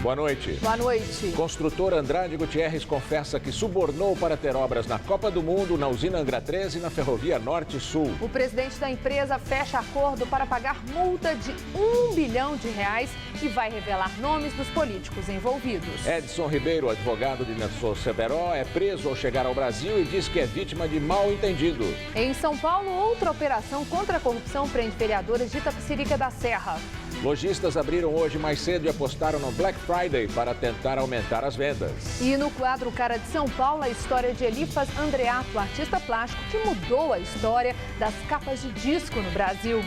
Boa noite. Boa noite. Construtor Andrade Gutierrez confessa que subornou para ter obras na Copa do Mundo, na usina Angra 3 e na Ferrovia Norte-Sul. O presidente da empresa fecha acordo para pagar multa de R$1 bilhão e vai revelar nomes dos políticos envolvidos. Edson Ribeiro, advogado de Nestor Severo, é preso ao chegar ao Brasil e diz que é vítima de mal-entendido. Em São Paulo, outra operação contra a corrupção prende vereadores de Itapecerica da Serra. Lojistas abriram hoje mais cedo e apostaram no Black Friday para tentar aumentar as vendas. E no quadro Cara de São Paulo, a história de Elifas Andreato, artista plástico que mudou a história das capas de disco no Brasil.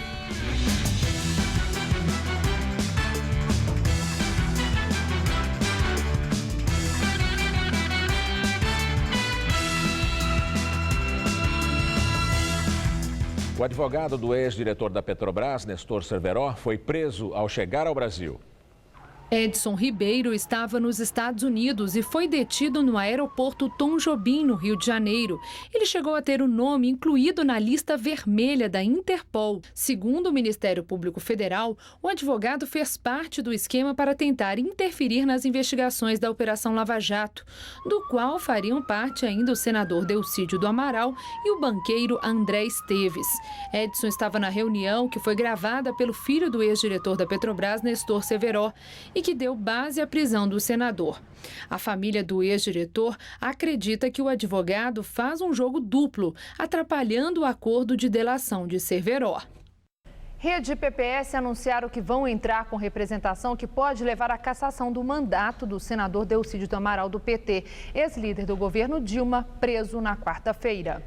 O advogado do ex-diretor da Petrobras, Nestor Severo, foi preso ao chegar ao Brasil. Edson Ribeiro estava nos Estados Unidos e foi detido no aeroporto Tom Jobim, no Rio de Janeiro. Ele chegou a ter o nome incluído na lista vermelha da Interpol. Segundo o Ministério Público Federal, o advogado fez parte do esquema para tentar interferir nas investigações da Operação Lava Jato, do qual fariam parte ainda o senador Delcídio do Amaral e o banqueiro André Esteves. Edson estava na reunião que foi gravada pelo filho do ex-diretor da Petrobras, Nestor Severo, e que deu base à prisão do senador. A família do ex-diretor acredita que o advogado faz um jogo duplo, atrapalhando o acordo de delação de Severo. Rede e PPS anunciaram que vão entrar com representação que pode levar à cassação do mandato do senador Delcídio do Amaral, do PT, ex-líder do governo Dilma, preso na quarta-feira.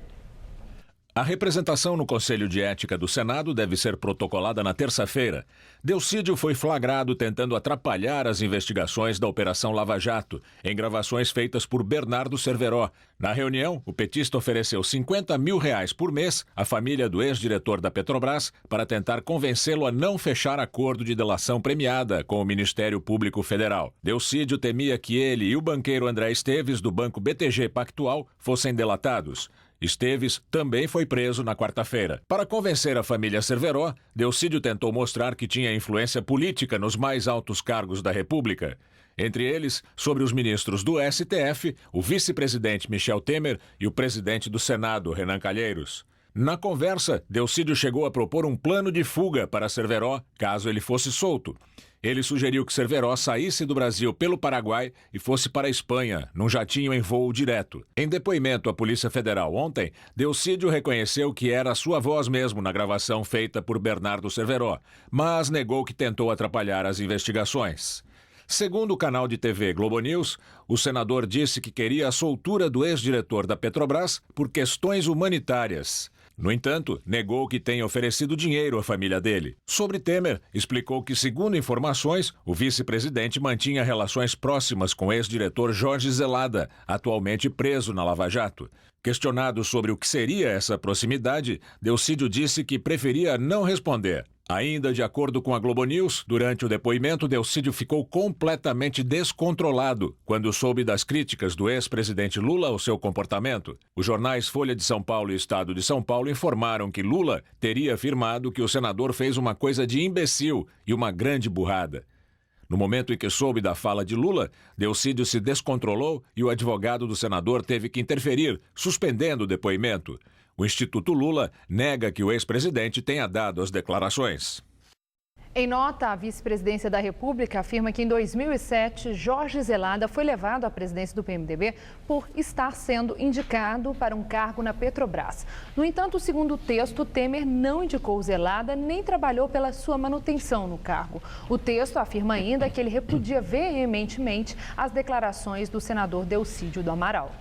A representação no Conselho de Ética do Senado deve ser protocolada na terça-feira. Delcídio foi flagrado tentando atrapalhar as investigações da Operação Lava Jato, em gravações feitas por Bernardo Cerveró. Na reunião, o petista ofereceu R$50 mil por mês à família do ex-diretor da Petrobras para tentar convencê-lo a não fechar acordo de delação premiada com o Ministério Público Federal. Delcídio temia que ele e o banqueiro André Esteves, do Banco BTG Pactual, fossem delatados. Esteves também foi preso na quarta-feira. Para convencer a família Cerveró, Delcídio tentou mostrar que tinha influência política nos mais altos cargos da República. Entre eles, sobre os ministros do STF, o vice-presidente Michel Temer e o presidente do Senado, Renan Calheiros. Na conversa, Delcídio chegou a propor um plano de fuga para Cerveró, caso ele fosse solto. Ele sugeriu que Cerveró saísse do Brasil pelo Paraguai e fosse para a Espanha, num jatinho em voo direto. Em depoimento à Polícia Federal ontem, Delcídio reconheceu que era a sua voz mesmo na gravação feita por Bernardo Cerveró, mas negou que tentou atrapalhar as investigações. Segundo o canal de TV Globo News, o senador disse que queria a soltura do ex-diretor da Petrobras por questões humanitárias. No entanto, negou que tenha oferecido dinheiro à família dele. Sobre Temer, explicou que, segundo informações, o vice-presidente mantinha relações próximas com o ex-diretor Jorge Zelada, atualmente preso na Lava Jato. Questionado sobre o que seria essa proximidade, Delcídio disse que preferia não responder. Ainda de acordo com a Globo News, durante o depoimento, Delcídio ficou completamente descontrolado quando soube das críticas do ex-presidente Lula ao seu comportamento. Os jornais Folha de São Paulo e Estado de São Paulo informaram que Lula teria afirmado que o senador fez uma coisa de imbecil e uma grande burrada. No momento em que soube da fala de Lula, Delcídio se descontrolou e o advogado do senador teve que interferir, suspendendo o depoimento. O Instituto Lula nega que o ex-presidente tenha dado as declarações. Em nota, a vice-presidência da República afirma que em 2007, Jorge Zelada foi levado à presidência do PMDB por estar sendo indicado para um cargo na Petrobras. No entanto, segundo o texto, Temer não indicou Zelada nem trabalhou pela sua manutenção no cargo. O texto afirma ainda que ele repudia veementemente as declarações do senador Delcídio do Amaral.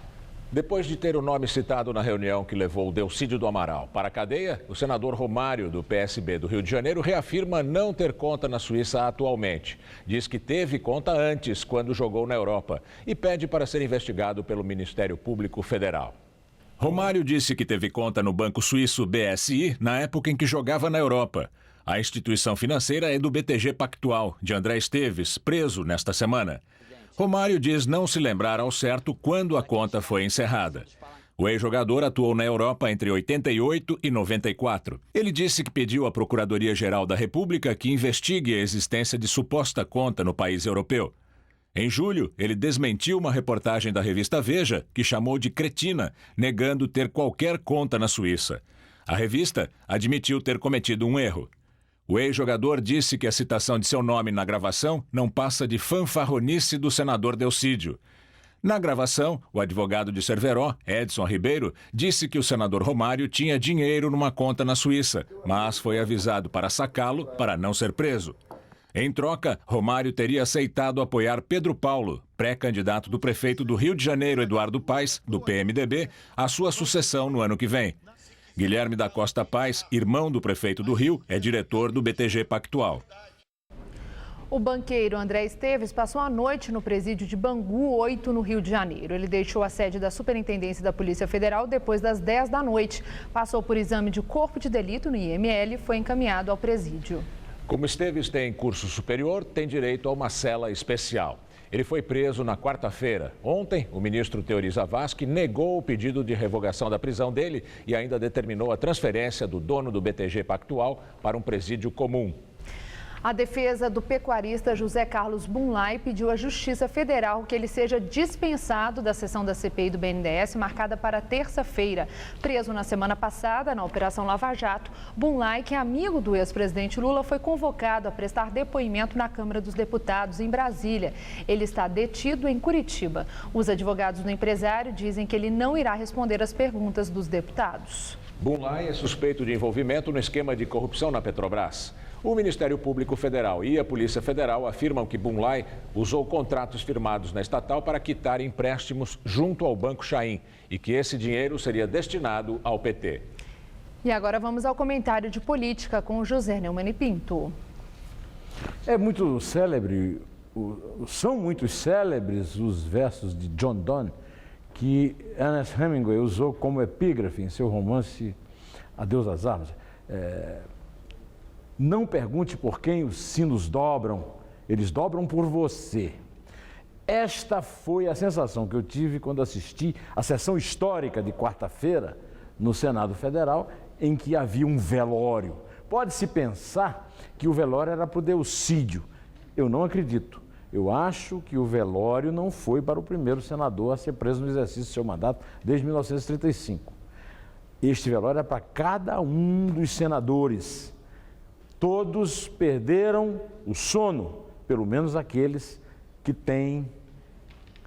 Depois de ter o nome citado na reunião que levou o Delcídio do Amaral para a cadeia, o senador Romário, do PSB do Rio de Janeiro, reafirma não ter conta na Suíça atualmente. Diz que teve conta antes, quando jogou na Europa, e pede para ser investigado pelo Ministério Público Federal. Romário disse que teve conta no banco suíço BSI na época em que jogava na Europa. A instituição financeira é do BTG Pactual, de André Esteves, preso nesta semana. Romário diz não se lembrar ao certo quando a conta foi encerrada. O ex-jogador atuou na Europa entre 88 e 94. Ele disse que pediu à Procuradoria-Geral da República que investigue a existência de suposta conta no país europeu. Em julho, ele desmentiu uma reportagem da revista Veja, que chamou de cretina, negando ter qualquer conta na Suíça. A revista admitiu ter cometido um erro. O ex-jogador disse que a citação de seu nome na gravação não passa de fanfarronice do senador Delcídio. Na gravação, o advogado de Cerveró, Edson Ribeiro, disse que o senador Romário tinha dinheiro numa conta na Suíça, mas foi avisado para sacá-lo para não ser preso. Em troca, Romário teria aceitado apoiar Pedro Paulo, pré-candidato do prefeito do Rio de Janeiro, Eduardo Paes, do PMDB, à sua sucessão no ano que vem. Guilherme da Costa Paes, irmão do prefeito do Rio, é diretor do BTG Pactual. O banqueiro André Esteves passou a noite no presídio de Bangu 8, no Rio de Janeiro. Ele deixou a sede da Superintendência da Polícia Federal depois das 10 da noite. Passou por exame de corpo de delito no IML e foi encaminhado ao presídio. Como Esteves tem curso superior, tem direito a uma cela especial. Ele foi preso na quarta-feira. Ontem, o ministro Teori Zavascki negou o pedido de revogação da prisão dele e ainda determinou a transferência do dono do BTG Pactual para um presídio comum. A defesa do pecuarista José Carlos Bunlai pediu à Justiça Federal que ele seja dispensado da sessão da CPI do BNDES, marcada para terça-feira. Preso na semana passada, na Operação Lava Jato, Bunlai, que é amigo do ex-presidente Lula, foi convocado a prestar depoimento na Câmara dos Deputados, em Brasília. Ele está detido em Curitiba. Os advogados do empresário dizem que ele não irá responder às perguntas dos deputados. Bunlai é suspeito de envolvimento no esquema de corrupção na Petrobras. O Ministério Público Federal e a Polícia Federal afirmam que Bunlai usou contratos firmados na estatal para quitar empréstimos junto ao Banco Chaim e que esse dinheiro seria destinado ao PT. E agora vamos ao comentário de política com o José Neumann e Pinto. É muito célebre, são muito célebres os versos de John Donne que Ernest Hemingway usou como epígrafe em seu romance Adeus às Armas. Não pergunte por quem os sinos dobram, eles dobram por você. Esta foi a sensação que eu tive quando assisti à sessão histórica de quarta-feira no Senado Federal, em que havia um velório. Pode-se pensar que o velório era para o Delcídio. Eu não acredito. Eu acho que o velório não foi para o primeiro senador a ser preso no exercício do seu mandato desde 1935. Este velório é para cada um dos senadores. Todos perderam o sono, pelo menos aqueles que têm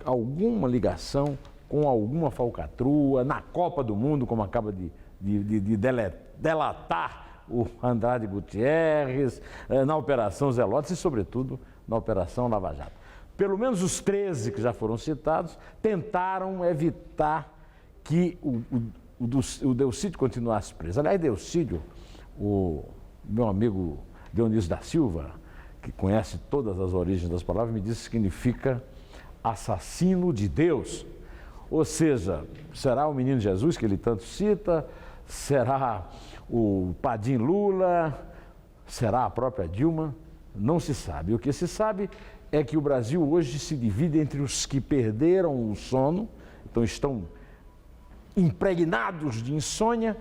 alguma ligação com alguma falcatrua, na Copa do Mundo, como acaba de delatar o Andrade Gutierrez, na Operação Zelotes e, sobretudo, na Operação Lava Jato. Pelo menos os 13 que já foram citados tentaram evitar que o Delcídio continuasse preso. Aliás, Delcídio, o meu amigo Dionísio da Silva, que conhece todas as origens das palavras, me disse que significa assassino de Deus. Ou seja, será o menino Jesus que ele tanto cita, será o Padim Lula, será a própria Dilma, não se sabe. O que se sabe é que o Brasil hoje se divide entre os que perderam o sono, então estão impregnados de insônia,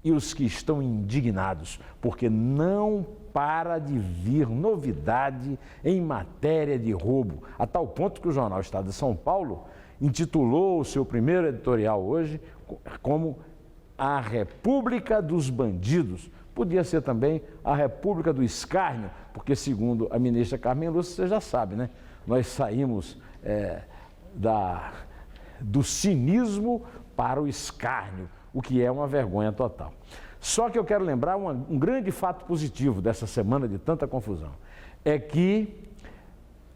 e os que estão indignados, porque não para de vir novidade em matéria de roubo, a tal ponto que o jornal Estado de São Paulo intitulou o seu primeiro editorial hoje como A República dos Bandidos. Podia ser também a República do Escárnio, porque segundo a ministra Carmen Lúcia, você já sabe, né? Nós saímos do cinismo para o escárnio, o que é uma vergonha total. Só que eu quero lembrar um grande fato positivo dessa semana de tanta confusão. É que,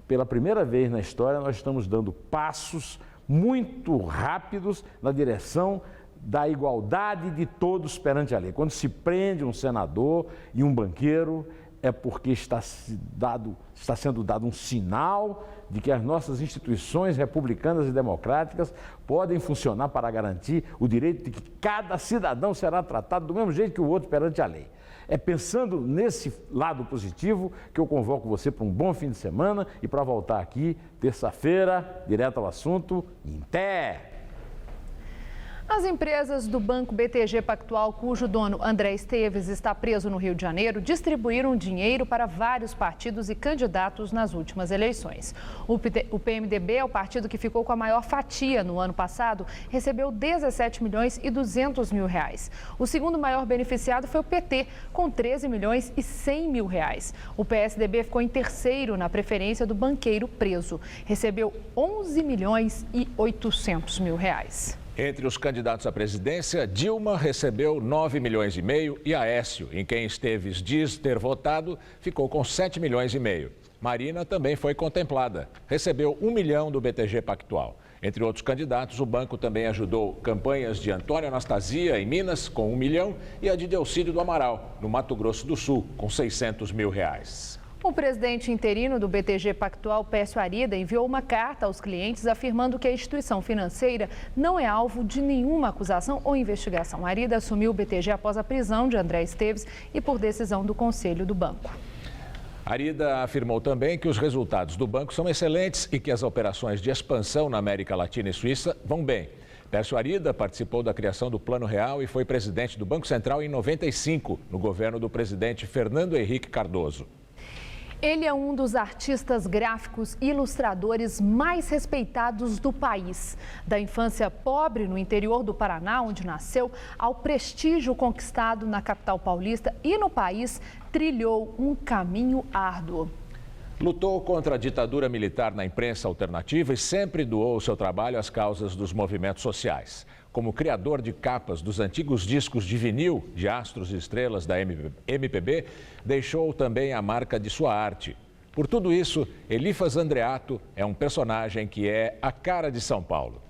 pela primeira vez na história, nós estamos dando passos muito rápidos na direção da igualdade de todos perante a lei. Quando se prende um senador e um banqueiro, é porque está sendo dado um sinal de que as nossas instituições republicanas e democráticas podem funcionar para garantir o direito de que cada cidadão será tratado do mesmo jeito que o outro perante a lei. É pensando nesse lado positivo que eu convoco você para um bom fim de semana e para voltar aqui terça-feira, direto ao assunto, em pé. As empresas do Banco BTG Pactual, cujo dono André Esteves está preso no Rio de Janeiro, distribuíram dinheiro para vários partidos e candidatos nas últimas eleições. O PMDB é o partido que ficou com a maior fatia no ano passado, recebeu 17 milhões e 200 mil reais. O segundo maior beneficiado foi o PT, com 13 milhões e 100 mil reais. O PSDB ficou em terceiro na preferência do banqueiro preso, recebeu 11 milhões e 800 mil reais. Entre os candidatos à presidência, Dilma recebeu 9 milhões e meio e Aécio, em quem Esteves diz ter votado, ficou com 7 milhões e meio. Marina também foi contemplada, recebeu 1 milhão do BTG Pactual. Entre outros candidatos, o banco também ajudou campanhas de Antônio Anastasia, em Minas, com 1 milhão, e a de Delcídio do Amaral, no Mato Grosso do Sul, com 600 mil reais. O presidente interino do BTG Pactual, Pércio Arida, enviou uma carta aos clientes afirmando que a instituição financeira não é alvo de nenhuma acusação ou investigação. Arida assumiu o BTG após a prisão de André Esteves e por decisão do Conselho do Banco. Arida afirmou também que os resultados do banco são excelentes e que as operações de expansão na América Latina e Suíça vão bem. Pércio Arida participou da criação do Plano Real e foi presidente do Banco Central em 95, no governo do presidente Fernando Henrique Cardoso. Ele é um dos artistas gráficos e ilustradores mais respeitados do país. Da infância pobre no interior do Paraná, onde nasceu, ao prestígio conquistado na capital paulista e no país, trilhou um caminho árduo. Lutou contra a ditadura militar na imprensa alternativa e sempre doou seu trabalho às causas dos movimentos sociais. Como criador de capas dos antigos discos de vinil de astros e estrelas da MPB, deixou também a marca de sua arte. Por tudo isso, Elifas Andreato é um personagem que é a cara de São Paulo.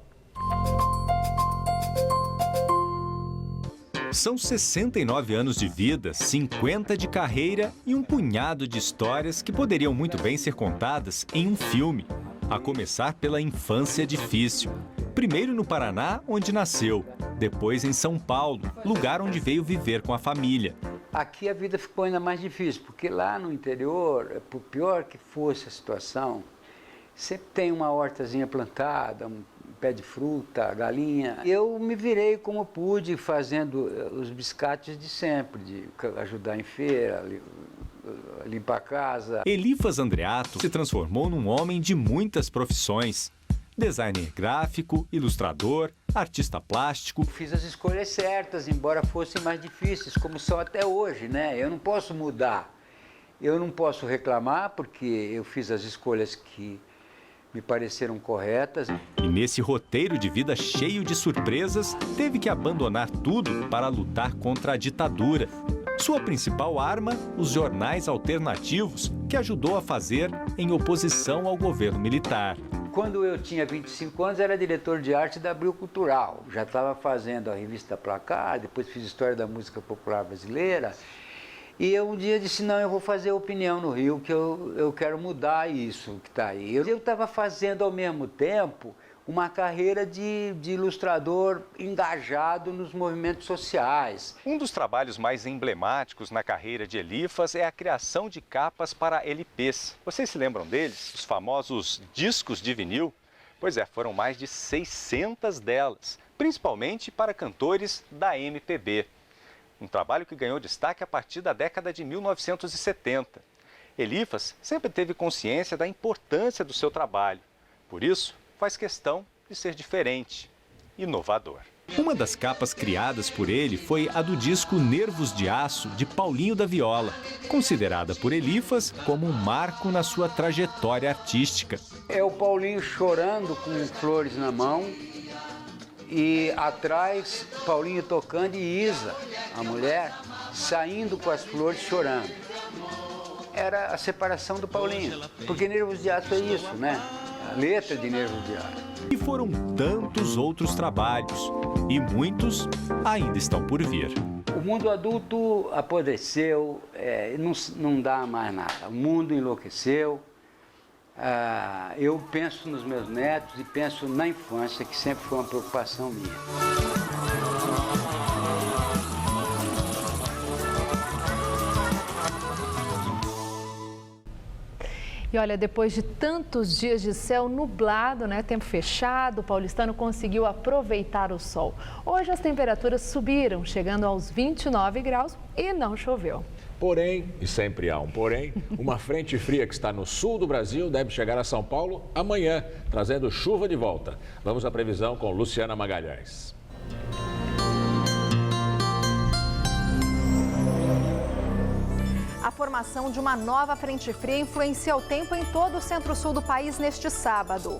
São 69 anos de vida, 50 de carreira e um punhado de histórias que poderiam muito bem ser contadas em um filme. A começar pela infância difícil. Primeiro no Paraná, onde nasceu. Depois em São Paulo, lugar onde veio viver com a família. Aqui a vida ficou ainda mais difícil, porque lá no interior, por pior que fosse a situação, sempre tem uma hortazinha plantada, um pé de fruta, galinha. Eu me virei como pude, fazendo os biscates de sempre, de ajudar em feira, limpar a casa. Elifas Andreato se transformou num homem de muitas profissões. Designer gráfico, ilustrador, artista plástico. Fiz as escolhas certas, embora fossem mais difíceis, como são até hoje, né? Eu não posso mudar, eu não posso reclamar, porque eu fiz as escolhas que me pareceram corretas. E nesse roteiro de vida cheio de surpresas, teve que abandonar tudo para lutar contra a ditadura. Sua principal arma, os jornais alternativos, que ajudou a fazer em oposição ao governo militar. Quando eu tinha 25 anos, era diretor de arte da Abril Cultural. Já estava fazendo a revista Placar, depois fiz História da Música Popular Brasileira. E eu um dia disse, não, eu vou fazer opinião no Rio, que eu quero mudar isso que está aí. Eu estava fazendo ao mesmo tempo uma carreira de ilustrador engajado nos movimentos sociais. Um dos trabalhos mais emblemáticos na carreira de Elifas é a criação de capas para LPs. Vocês se lembram deles? Os famosos discos de vinil? Pois é, foram mais de 600 delas, principalmente para cantores da MPB. Um trabalho que ganhou destaque a partir da década de 1970. Elifas sempre teve consciência da importância do seu trabalho. Por isso, faz questão de ser diferente, inovador. Uma das capas criadas por ele foi a do disco Nervos de Aço, de Paulinho da Viola, considerada por Elifas como um marco na sua trajetória artística. É o Paulinho chorando com flores na mão e atrás Paulinho tocando e Isa, a mulher, saindo com as flores chorando. Era a separação do Paulinho, porque Nervos de Aço é isso, né? A letra de Nervos de Aço. E foram tantos outros trabalhos, e muitos ainda estão por vir. O mundo adulto apodreceu, não dá mais nada. O mundo enlouqueceu. Eu penso nos meus netos e penso na infância, que sempre foi uma preocupação minha. E olha, depois de tantos dias de céu nublado, tempo fechado, o paulistano conseguiu aproveitar o sol. Hoje as temperaturas subiram, chegando aos 29 graus e não choveu. Porém, e sempre há um porém, uma frente fria que está no sul do Brasil deve chegar a São Paulo amanhã, trazendo chuva de volta. Vamos à previsão com Luciana Magalhães. A formação de uma nova frente fria influencia o tempo em todo o centro-sul do país neste sábado.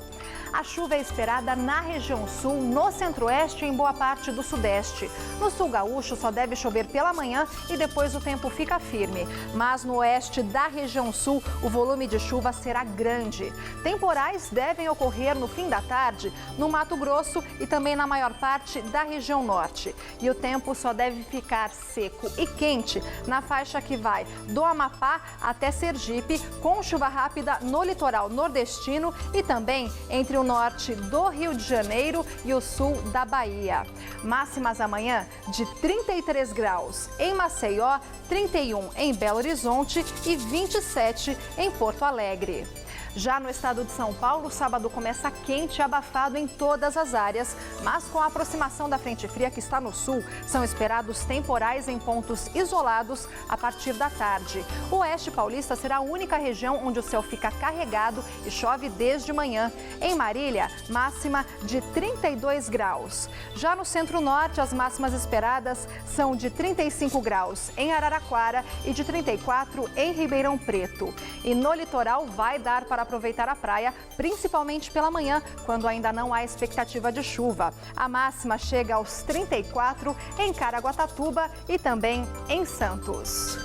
A chuva é esperada na região sul, no centro-oeste e em boa parte do sudeste. No sul gaúcho só deve chover pela manhã e depois o tempo fica firme. Mas no oeste da região sul, o volume de chuva será grande. Temporais devem ocorrer no fim da tarde no Mato Grosso e também na maior parte da região norte. E o tempo só deve ficar seco e quente na faixa que vai do Amapá até Sergipe, com chuva rápida no litoral nordestino e também entre o norte do Rio de Janeiro e o sul da Bahia. Máximas amanhã de 33 graus em Maceió, 31 em Belo Horizonte e 27 em Porto Alegre. Já no estado de São Paulo, o sábado começa quente e abafado em todas as áreas, mas com a aproximação da frente fria que está no sul, são esperados temporais em pontos isolados a partir da tarde. O oeste paulista será a única região onde o céu fica carregado e chove desde manhã. Em Marília, máxima de 32 graus. Já no centro-norte, as máximas esperadas são de 35 graus em Araraquara e de 34 em Ribeirão Preto. E no litoral vai dar para aproveitar a praia, principalmente pela manhã, quando ainda não há expectativa de chuva. A máxima chega aos 34 em Caraguatatuba e também em Santos.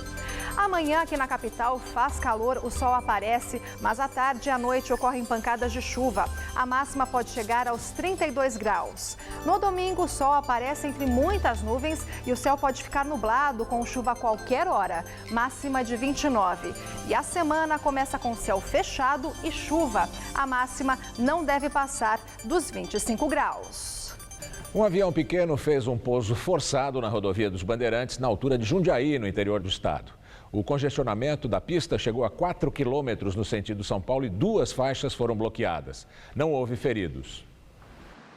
Amanhã aqui na capital faz calor, o sol aparece, mas à tarde e à noite ocorrem pancadas de chuva. A máxima pode chegar aos 32 graus. No domingo o sol aparece entre muitas nuvens e o céu pode ficar nublado com chuva a qualquer hora, máxima de 29. E a semana começa com céu fechado e chuva. A máxima não deve passar dos 25 graus. Um avião pequeno fez um pouso forçado na rodovia dos Bandeirantes, na altura de Jundiaí, no interior do estado. O congestionamento da pista chegou a 4 quilômetros no sentido São Paulo e 2 faixas foram bloqueadas. Não houve feridos.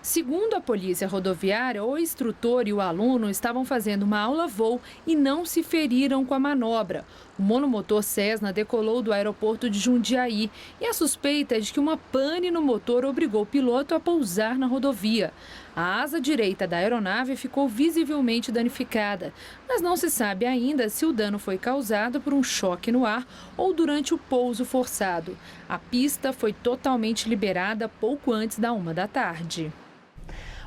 Segundo a polícia rodoviária, o instrutor e o aluno estavam fazendo uma aula-voo e não se feriram com a manobra. O monomotor Cessna decolou do aeroporto de Jundiaí e a suspeita é de que uma pane no motor obrigou o piloto a pousar na rodovia. A asa direita da aeronave ficou visivelmente danificada, mas não se sabe ainda se o dano foi causado por um choque no ar ou durante o pouso forçado. A pista foi totalmente liberada pouco antes da 13h.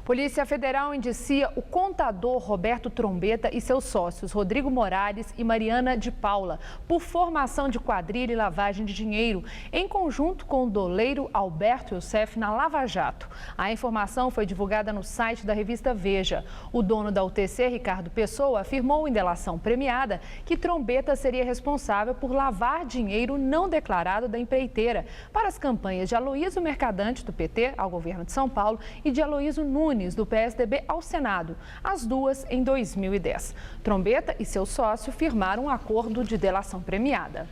Polícia Federal indicia o contador Roberto Trombetta e seus sócios Rodrigo Morales e Mariana de Paula por formação de quadrilha e lavagem de dinheiro, em conjunto com o doleiro Alberto Youssef na Lava Jato. A informação foi divulgada no site da revista Veja. O dono da UTC, Ricardo Pessoa, afirmou em delação premiada que Trombetta seria responsável por lavar dinheiro não declarado da empreiteira para as campanhas de Aloysio Mercadante, do PT, ao governo de São Paulo, e de Aloysio Nunes, do PSDB, ao Senado, as duas em 2010. Trombetta e seu sócio firmaram um acordo de delação premiada.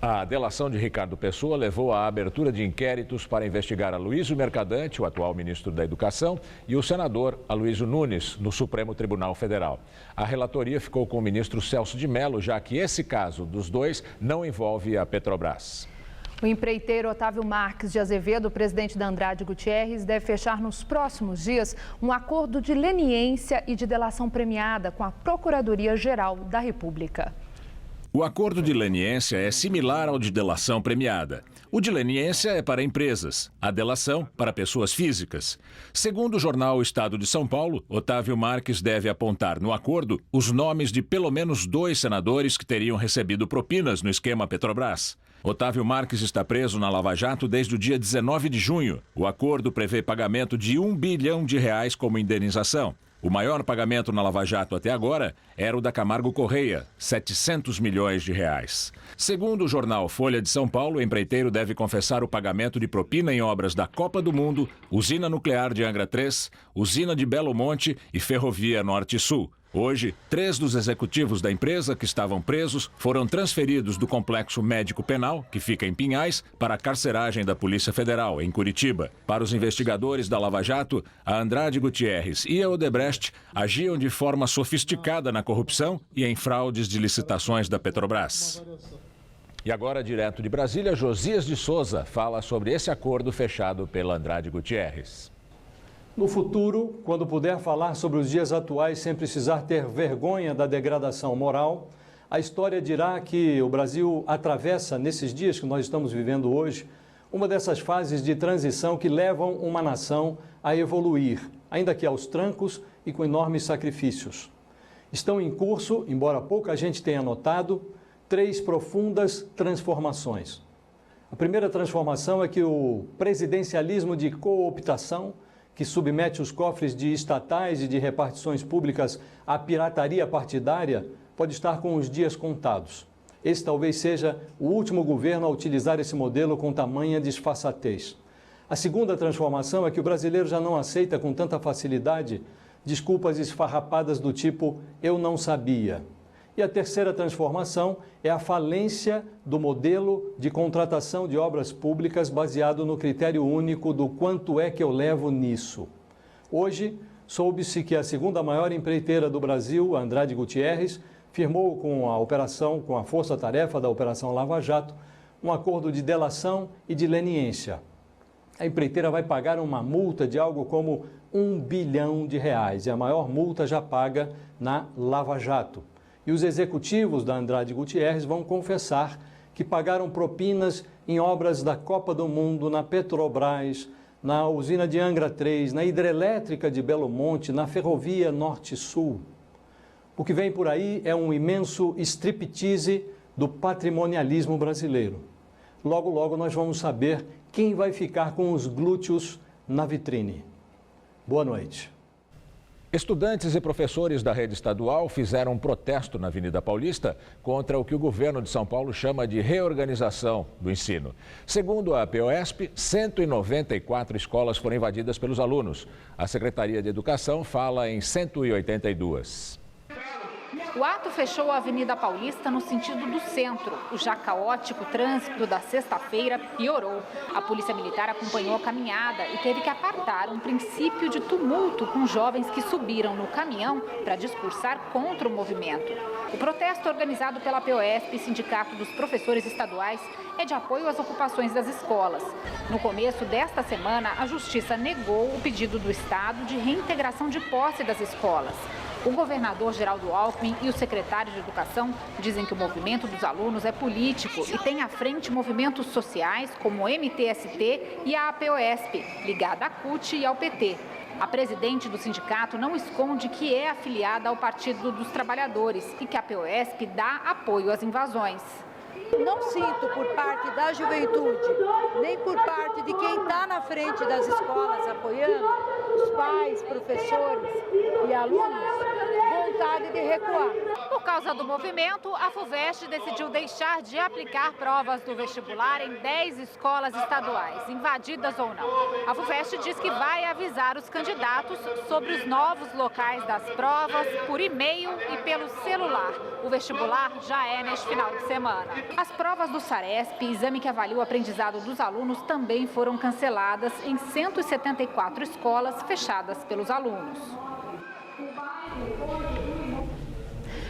A delação de Ricardo Pessoa levou à abertura de inquéritos para investigar Aloysio Mercadante, o atual ministro da Educação, e o senador Aloysio Nunes, no Supremo Tribunal Federal. A relatoria ficou com o ministro Celso de Mello, já que esse caso dos dois não envolve a Petrobras. O empreiteiro Otávio Marques de Azevedo, presidente da Andrade Gutierrez, deve fechar nos próximos dias um acordo de leniência e de delação premiada com a Procuradoria-Geral da República. O acordo de leniência é similar ao de delação premiada. O de leniência é para empresas, a delação para pessoas físicas. Segundo o jornal Estado de São Paulo, Otávio Marques deve apontar no acordo os nomes de pelo menos 2 senadores que teriam recebido propinas no esquema Petrobras. Otávio Marques está preso na Lava Jato desde o dia 19 de junho. O acordo prevê pagamento de R$1 bilhão como indenização. O maior pagamento na Lava Jato até agora era o da Camargo Correia, 700 milhões de reais. Segundo o jornal Folha de São Paulo, o empreiteiro deve confessar o pagamento de propina em obras da Copa do Mundo, usina nuclear de Angra 3, usina de Belo Monte e ferrovia Norte-Sul. Hoje, 3 dos executivos da empresa que estavam presos foram transferidos do complexo médico penal, que fica em Pinhais, para a carceragem da Polícia Federal, em Curitiba. Para os investigadores da Lava Jato, a Andrade Gutierrez e a Odebrecht agiam de forma sofisticada na corrupção e em fraudes de licitações da Petrobras. E agora, direto de Brasília, Josias de Souza fala sobre esse acordo fechado pela Andrade Gutierrez. No futuro, quando puder falar sobre os dias atuais sem precisar ter vergonha da degradação moral, a história dirá que o Brasil atravessa, nesses dias que nós estamos vivendo hoje, uma dessas fases de transição que levam uma nação a evoluir, ainda que aos trancos e com enormes sacrifícios. Estão em curso, embora pouca gente tenha notado, 3 profundas transformações. A primeira transformação é que o presidencialismo de cooptação, que submete os cofres de estatais e de repartições públicas à pirataria partidária, pode estar com os dias contados. Esse talvez seja o último governo a utilizar esse modelo com tamanha disfarçatez. A segunda transformação é que o brasileiro já não aceita com tanta facilidade desculpas esfarrapadas do tipo "eu não sabia". E a terceira transformação é a falência do modelo de contratação de obras públicas baseado no critério único do quanto é que eu levo nisso. Hoje, soube-se que a segunda maior empreiteira do Brasil, a Andrade Gutierrez, firmou com a força-tarefa da Operação Lava Jato, um acordo de delação e de leniência. A empreiteira vai pagar uma multa de algo como R$1 bilhão, e a maior multa já paga na Lava Jato. E os executivos da Andrade Gutierrez vão confessar que pagaram propinas em obras da Copa do Mundo, na Petrobras, na usina de Angra 3, na hidrelétrica de Belo Monte, na ferrovia Norte-Sul. O que vem por aí é um imenso striptease do patrimonialismo brasileiro. Logo, logo nós vamos saber quem vai ficar com os glúteos na vitrine. Boa noite. Estudantes e professores da rede estadual fizeram um protesto na Avenida Paulista contra o que o governo de São Paulo chama de reorganização do ensino. Segundo a POSP, 194 escolas foram invadidas pelos alunos. A Secretaria de Educação fala em 182. O ato fechou a Avenida Paulista no sentido do centro. O já caótico trânsito da sexta-feira piorou. A Polícia Militar acompanhou a caminhada e teve que apartar um princípio de tumulto com jovens que subiram no caminhão para discursar contra o movimento. O protesto organizado pela POSP, Sindicato dos Professores Estaduais, é de apoio às ocupações das escolas. No começo desta semana, a Justiça negou o pedido do Estado de reintegração de posse das escolas. O governador Geraldo Alckmin e o secretário de Educação dizem que o movimento dos alunos é político e tem à frente movimentos sociais como o MTST e a APOSP, ligada à CUT e ao PT. A presidente do sindicato não esconde que é afiliada ao Partido dos Trabalhadores e que a POSP dá apoio às invasões. Não sinto por parte da juventude, nem por parte de quem está na frente das escolas apoiando, os pais, professores e alunos, vontade de recuar. Por causa do movimento, a FUVEST decidiu deixar de aplicar provas do vestibular em 10 escolas estaduais, invadidas ou não. A FUVEST diz que vai avisar os candidatos sobre os novos locais das provas por e-mail e pelo celular. O vestibular já é neste final de semana. As provas do SARESP, exame que avalia o aprendizado dos alunos, também foram canceladas em 174 escolas fechadas pelos alunos.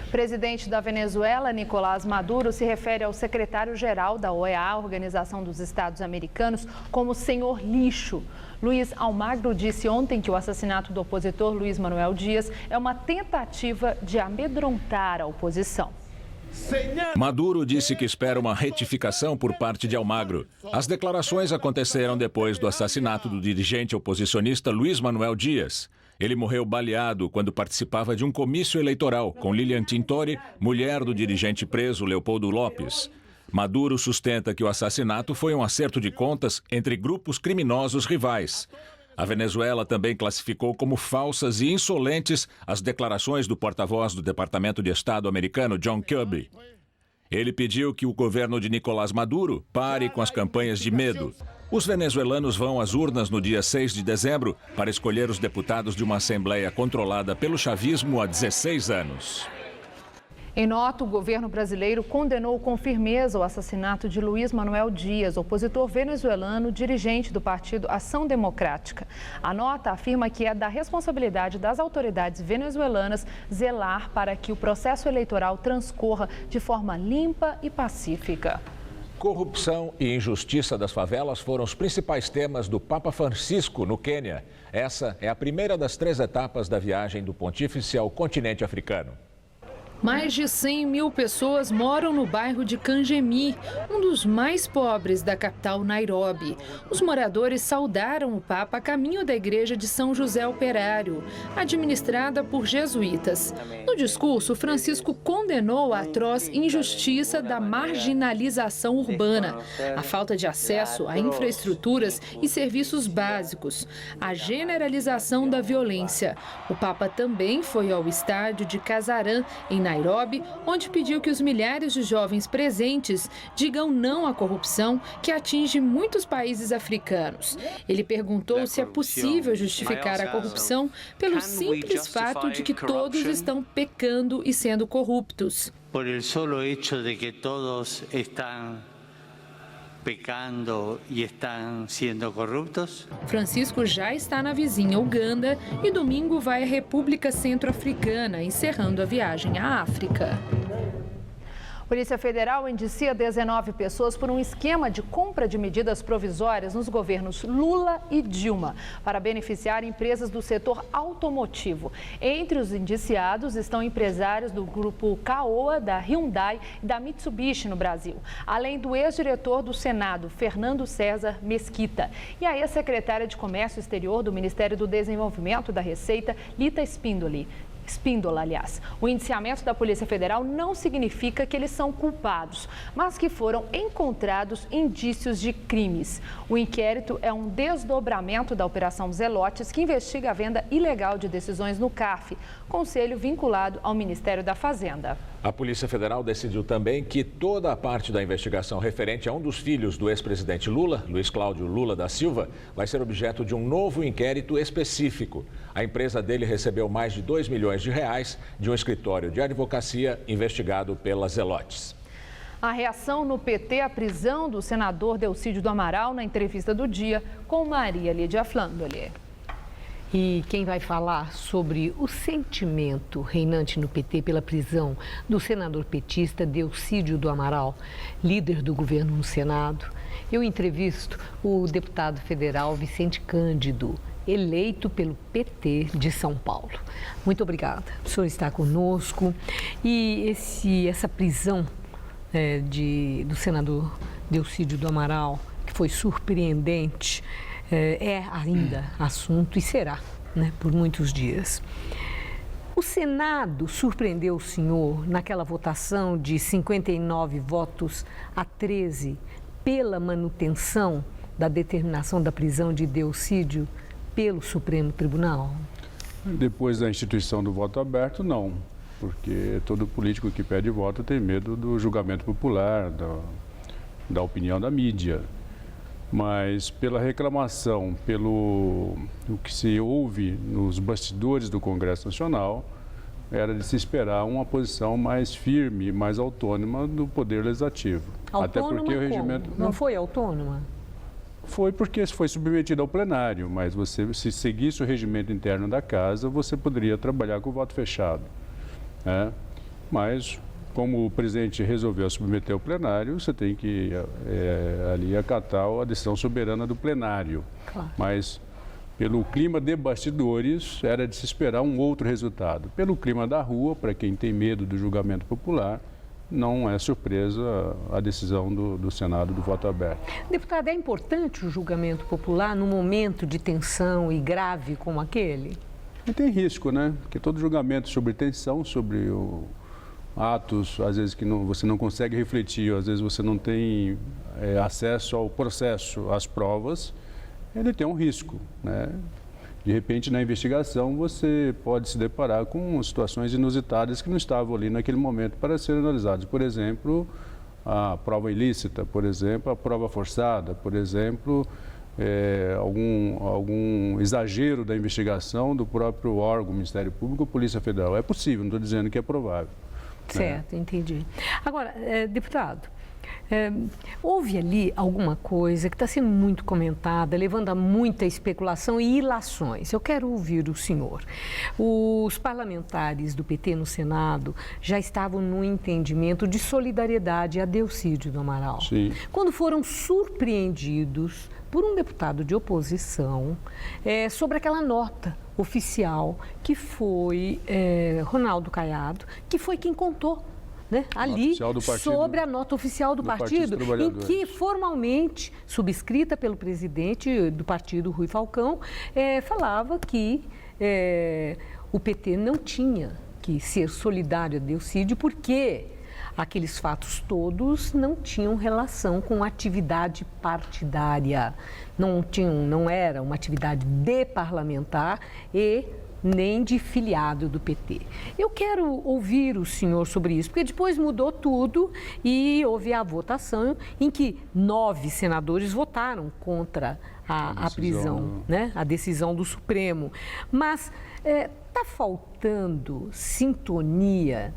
O presidente da Venezuela, Nicolás Maduro, se refere ao secretário-geral da OEA, Organização dos Estados Americanos, como senhor lixo. Luiz Almagro disse ontem que o assassinato do opositor Luiz Manuel Dias é uma tentativa de amedrontar a oposição. Maduro disse que espera uma retificação por parte de Almagro. As declarações aconteceram depois do assassinato do dirigente oposicionista Luiz Manuel Dias. Ele morreu baleado quando participava de um comício eleitoral com Lilian Tintori, mulher do dirigente preso Leopoldo Lopes. Maduro sustenta que o assassinato foi um acerto de contas entre grupos criminosos rivais. A Venezuela também classificou como falsas e insolentes as declarações do porta-voz do Departamento de Estado americano, John Kirby. Ele pediu que o governo de Nicolás Maduro pare com as campanhas de medo. Os venezuelanos vão às urnas no dia 6 de dezembro para escolher os deputados de uma assembleia controlada pelo chavismo há 16 anos. Em nota, o governo brasileiro condenou com firmeza o assassinato de Luiz Manuel Dias, opositor venezuelano, dirigente do partido Ação Democrática. A nota afirma que é da responsabilidade das autoridades venezuelanas zelar para que o processo eleitoral transcorra de forma limpa e pacífica. Corrupção e injustiça das favelas foram os principais temas do Papa Francisco no Quênia. Essa é a primeira das 3 etapas da viagem do pontífice ao continente africano. Mais de 100 mil pessoas moram no bairro de Kangemi, um dos mais pobres da capital Nairobi. Os moradores saudaram o Papa a caminho da igreja de São José Operário, administrada por jesuítas. No discurso, Francisco condenou a atroz injustiça da marginalização urbana, a falta de acesso a infraestruturas e serviços básicos, a generalização da violência. O Papa também foi ao estádio de Kasarani, em Nairobi, onde pediu que os milhares de jovens presentes digam não à corrupção que atinge muitos países africanos. Ele perguntou se é possível justificar a corrupção pelo simples fato de que todos estão pecando e sendo corruptos. Por el solo hecho de que todos estão pecando e estão sendo corruptos? Francisco já está na vizinha Uganda e domingo vai à República Centro-Africana, encerrando a viagem à África. Polícia Federal indicia 19 pessoas por um esquema de compra de medidas provisórias nos governos Lula e Dilma, para beneficiar empresas do setor automotivo. Entre os indiciados estão empresários do grupo Caoa, da Hyundai e da Mitsubishi no Brasil, além do ex-diretor do Senado, Fernando César Mesquita, e a ex-secretária de Comércio Exterior do Ministério do Desenvolvimento da Receita, Lita Espíndola, aliás. O indiciamento da Polícia Federal não significa que eles são culpados, mas que foram encontrados indícios de crimes. O inquérito é um desdobramento da Operação Zelotes, que investiga a venda ilegal de decisões no CAF, conselho vinculado ao Ministério da Fazenda. A Polícia Federal decidiu também que toda a parte da investigação referente a um dos filhos do ex-presidente Lula, Luiz Cláudio Lula da Silva, vai ser objeto de um novo inquérito específico. A empresa dele recebeu mais de R$2 milhões de um escritório de advocacia investigado pela Zelotes. A reação no PT à prisão do senador Delcídio do Amaral na entrevista do dia com Maria Lídia Flandoli. E quem vai falar sobre o sentimento reinante no PT pela prisão do senador petista Delcídio do Amaral, líder do governo no Senado, eu entrevisto o deputado federal Vicente Cândido, eleito pelo PT de São Paulo. Muito obrigada por senhor estar conosco. E essa prisão do senador Delcídio do Amaral, que foi surpreendente, é ainda assunto e será, por muitos dias. O Senado surpreendeu o senhor naquela votação de 59 votos a 13 pela manutenção da determinação da prisão de Delcídio pelo Supremo Tribunal? Depois da instituição do voto aberto, não, porque todo político que pede voto tem medo do julgamento popular, da opinião da mídia. Mas pela reclamação, pelo o que se ouve nos bastidores do Congresso Nacional, era de se esperar uma posição mais firme, mais autônoma do Poder Legislativo. Autônoma até porque o regimento não foi autônoma? Foi porque foi submetido ao plenário, mas você, se seguisse o regimento interno da Casa, você poderia trabalhar com o voto fechado. Mas, como o presidente resolveu submeter ao plenário, você tem que ali acatar a decisão soberana do plenário. Claro. Mas, pelo clima de bastidores, era de se esperar um outro resultado. Pelo clima da rua, para quem tem medo do julgamento popular, não é surpresa a decisão do Senado do voto aberto. Deputado, é importante o julgamento popular num momento de tensão e grave como aquele? E tem risco, Porque todo julgamento sobre tensão, sobre atos, às vezes que você não consegue refletir, às vezes você não tem acesso ao processo, às provas, ele tem um risco, De repente, na investigação, você pode se deparar com situações inusitadas que não estavam ali naquele momento para serem analisadas. Por exemplo, a prova ilícita, por exemplo, a prova forçada, por exemplo, algum exagero da investigação do próprio órgão, Ministério Público ou Polícia Federal. É possível, não estou dizendo que é provável. Certo, entendi. Agora, deputado, houve ali alguma coisa que está sendo muito comentada, levando a muita especulação e ilações. Eu quero ouvir o senhor. Os parlamentares do PT no Senado já estavam no entendimento de solidariedade a Delcídio do Amaral. Sim. Quando foram surpreendidos por um deputado de oposição sobre aquela nota oficial que foi Ronaldo Caiado, que foi quem contou. Né? Ali, sobre a nota oficial do partido, em que formalmente, subscrita pelo presidente do partido, Rui Falcão, falava que o PT não tinha que ser solidário a Delcídio, porque aqueles fatos todos não tinham relação com atividade partidária, não era uma atividade de parlamentar e nem de filiado do PT. Eu quero ouvir o senhor sobre isso, porque depois mudou tudo e houve a votação em que 9 senadores votaram contra a prisão, né? A decisão do Supremo. Mas está faltando sintonia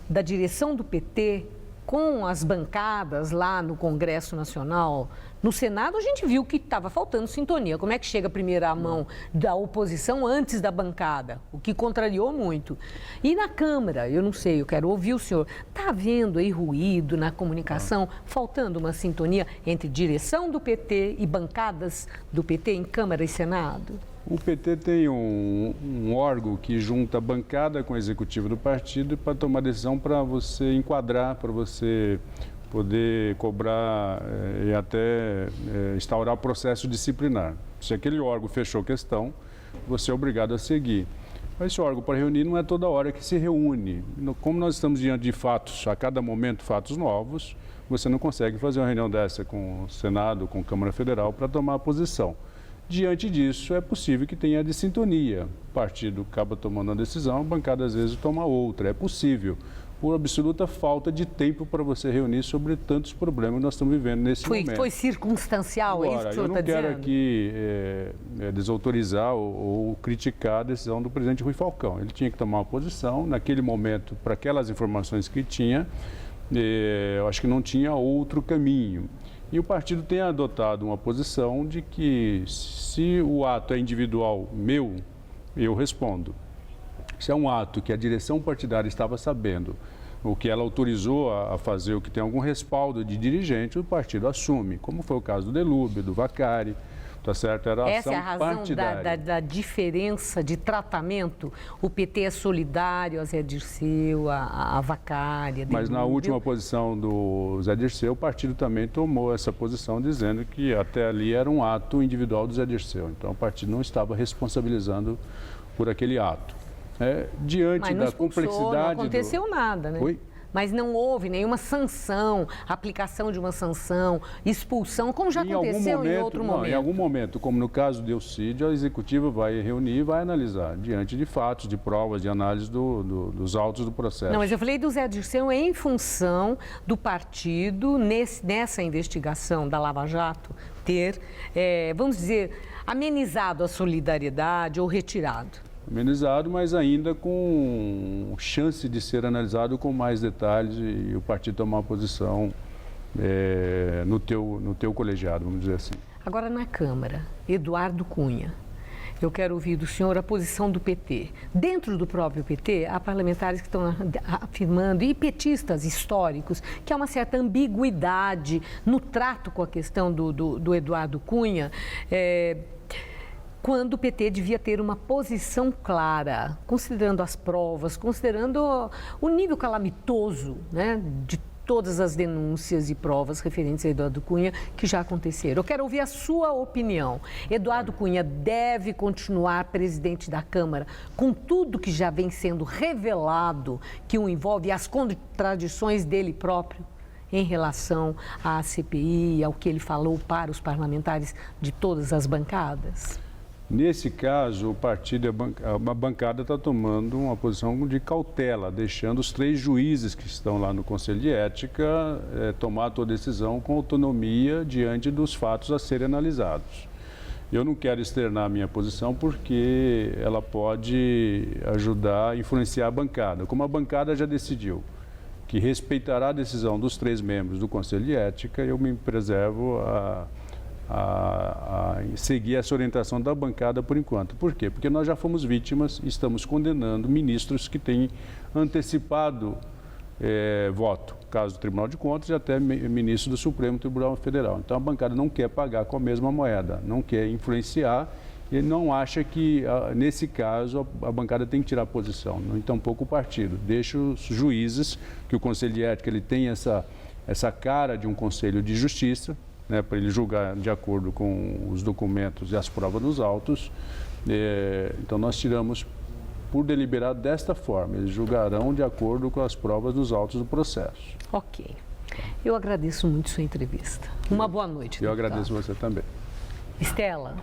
da direção do PT com as bancadas lá no Congresso Nacional. No Senado, a gente viu que estava faltando sintonia. Como é que chega primeiro a mão da oposição antes da bancada? O que contrariou muito. E na Câmara, eu não sei, eu quero ouvir o senhor. Está havendo aí ruído na comunicação, faltando uma sintonia entre direção do PT e bancadas do PT em Câmara e Senado? O PT tem um órgão que junta a bancada com o executivo do partido para tomar decisão para você enquadrar, para você poder cobrar e até instaurar o processo disciplinar. Se aquele órgão fechou questão, você é obrigado a seguir. Mas esse órgão para reunir não é toda hora que se reúne. Como nós estamos diante de fatos, a cada momento fatos novos, você não consegue fazer uma reunião dessa com o Senado, com a Câmara Federal para tomar a posição. Diante disso, é possível que tenha desintonia. O partido acaba tomando uma decisão, a bancada às vezes toma outra. É possível, por absoluta falta de tempo para você reunir sobre tantos problemas que nós estamos vivendo nesse momento. Foi circunstancial, é isso que o senhor está dizendo? Eu não quero aqui desautorizar ou criticar a decisão do presidente Rui Falcão. Ele tinha que tomar uma posição, naquele momento, para aquelas informações que tinha, eu acho que não tinha outro caminho. E o partido tem adotado uma posição de que, se o ato é individual meu, eu respondo. Se é um ato que a direção partidária estava sabendo, o que ela autorizou a fazer, o que tem algum respaldo de dirigente, o partido assume, como foi o caso do Delúbio, do Vacari. Tá certo? Era a Essa é a razão da diferença de tratamento? O PT é solidário a Zé Dirceu, a Vacari, a Delúbio. Mas na última posição do Zé Dirceu, o partido também tomou essa posição, dizendo que até ali era um ato individual do Zé Dirceu. Então, o partido não estava responsabilizando por aquele ato. Diante da complexidade... Não aconteceu nada, né? Oi? Mas não houve nenhuma sanção, aplicação de uma sanção, expulsão, como já aconteceu em outro momento. Em algum momento, como no caso do Delcídio, a executiva vai reunir e vai analisar, diante de fatos, de provas, de análise dos autos do processo. Não, mas eu falei do Zé Dirceu em função do partido, nessa investigação da Lava Jato, ter, vamos dizer, amenizado a solidariedade ou retirado. Amenizado, mas ainda com chance de ser analisado com mais detalhes e o partido tomar uma posição no teu colegiado, vamos dizer assim. Agora, na Câmara, Eduardo Cunha, eu quero ouvir do senhor a posição do PT. Dentro do próprio PT, há parlamentares que estão afirmando, e petistas históricos, que há uma certa ambiguidade no trato com a questão do Eduardo Cunha, quando o PT devia ter uma posição clara, considerando as provas, considerando o nível calamitoso, né, de todas as denúncias e provas referentes a Eduardo Cunha que já aconteceram. Eu quero ouvir a sua opinião. Eduardo Cunha deve continuar presidente da Câmara com tudo que já vem sendo revelado, que o envolve, as contradições dele próprio em relação à CPI, ao que ele falou para os parlamentares de todas as bancadas? Nesse caso, o partido, a bancada está tomando uma posição de cautela, deixando os 3 juízes que estão lá no Conselho de Ética tomar a sua decisão com autonomia diante dos fatos a serem analisados. Eu não quero externar a minha posição porque ela pode ajudar a influenciar a bancada. Como a bancada já decidiu que respeitará a decisão dos 3 membros do Conselho de Ética, eu me preservo a seguir essa orientação da bancada por enquanto. Por quê? Porque nós já fomos vítimas e estamos condenando ministros que têm antecipado voto, caso do Tribunal de Contas e até ministro do Supremo Tribunal Federal. Então a bancada não quer pagar com a mesma moeda, não quer influenciar e não acha que, nesse caso, a bancada tem que tirar posição, nem tampouco o partido. Deixa os juízes, que o Conselho de Ética ele tem essa cara de um Conselho de Justiça, né, para ele julgar de acordo com os documentos e as provas nos autos. Então, nós tiramos por deliberado desta forma. Eles julgarão de acordo com as provas dos autos do processo. Ok. Eu agradeço muito sua entrevista. Uma boa noite. Eu agradeço você também. Estela.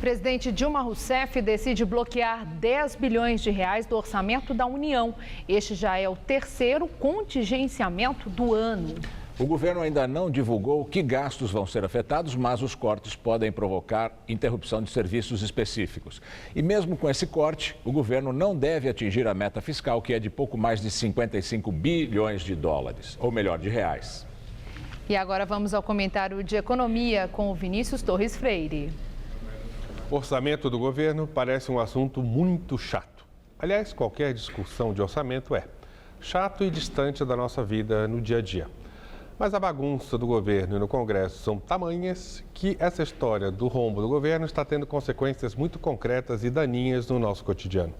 Presidente Dilma Rousseff decide bloquear 10 bilhões de reais do orçamento da União. Este já é o 3º contingenciamento do ano. O governo ainda não divulgou que gastos vão ser afetados, mas os cortes podem provocar interrupção de serviços específicos. E mesmo com esse corte, o governo não deve atingir a meta fiscal, que é de pouco mais de 55 bilhões de dólares, ou melhor, de reais. E agora vamos ao comentário de economia com o Vinícius Torres Freire. O orçamento do governo parece um assunto muito chato. Aliás, qualquer discussão de orçamento é chato e distante da nossa vida no dia a dia. Mas a bagunça do governo e no Congresso são tamanhas que essa história do rombo do governo está tendo consequências muito concretas e daninhas no nosso cotidiano.